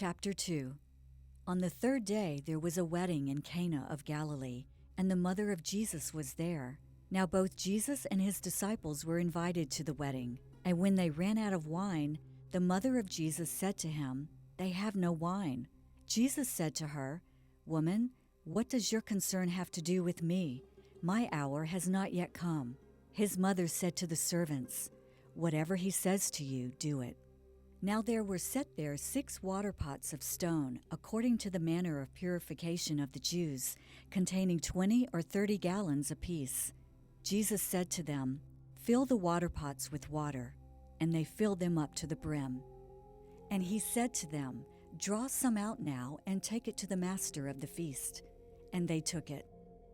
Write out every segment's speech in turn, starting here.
Chapter 2. On the third day there was a wedding in Cana of Galilee, and the mother of Jesus was there. Now both Jesus and his disciples were invited to the wedding. And when they ran out of wine, the mother of Jesus said to him, "They have no wine." Jesus said to her, "Woman, what does your concern have to do with me? My hour has not yet come." His mother said to the servants, "Whatever he says to you, do it." Now there were set there 6 water pots of stone, according to the manner of purification of the Jews, containing 20 or 30 gallons apiece. Jesus said to them, "Fill the water pots with water," and they filled them up to the brim. And he said to them, "Draw some out now and take it to the master of the feast." And they took it.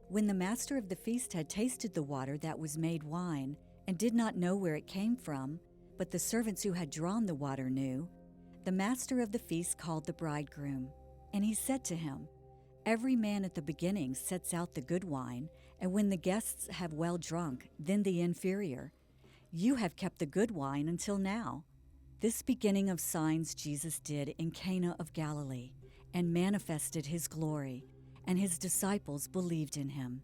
When the master of the feast had tasted the water that was made wine, and did not know where it came from, but the servants who had drawn the water knew, the master of the feast called the bridegroom. And he said to him, "Every man at the beginning sets out the good wine, and when the guests have well drunk, then the inferior. You have kept the good wine until now." This beginning of signs Jesus did in Cana of Galilee, and manifested his glory, and his disciples believed in him.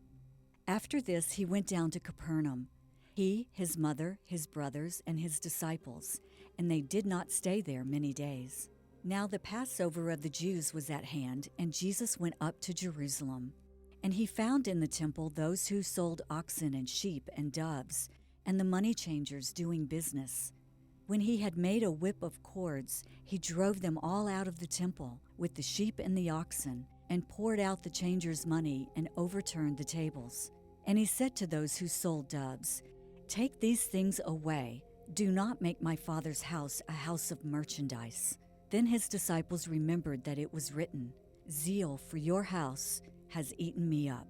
After this he went down to Capernaum, he, his mother, his brothers, and his disciples, and they did not stay there many days. Now the Passover of the Jews was at hand, and Jesus went up to Jerusalem. And he found in the temple those who sold oxen and sheep and doves, and the money changers doing business. When he had made a whip of cords, he drove them all out of the temple, with the sheep and the oxen, and poured out the changers' money, and overturned the tables. And he said to those who sold doves, "Take these things away. Do not make my Father's house a house of merchandise." Then his disciples remembered that it was written, "Zeal for your house has eaten me up."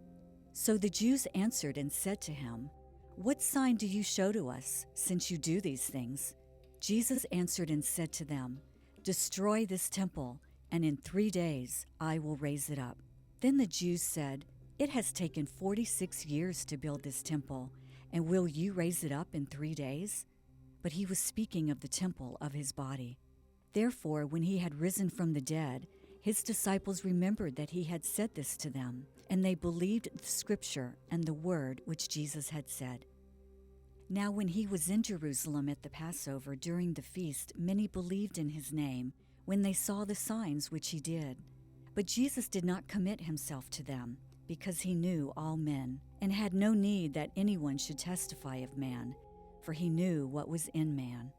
So the Jews answered and said to him, "What sign do you show to us, since you do these things?" Jesus answered and said to them, "Destroy this temple, and in 3 days I will raise it up." Then the Jews said, "It has taken 46 years to build this temple, and will you raise it up in 3 days?" But he was speaking of the temple of his body. Therefore, when he had risen from the dead, his disciples remembered that he had said this to them, and they believed the scripture and the word which Jesus had said. Now when he was in Jerusalem at the Passover during the feast, many believed in his name when they saw the signs which he did. But Jesus did not commit himself to them, because he knew all men, and had no need that anyone should testify of man, for he knew what was in man.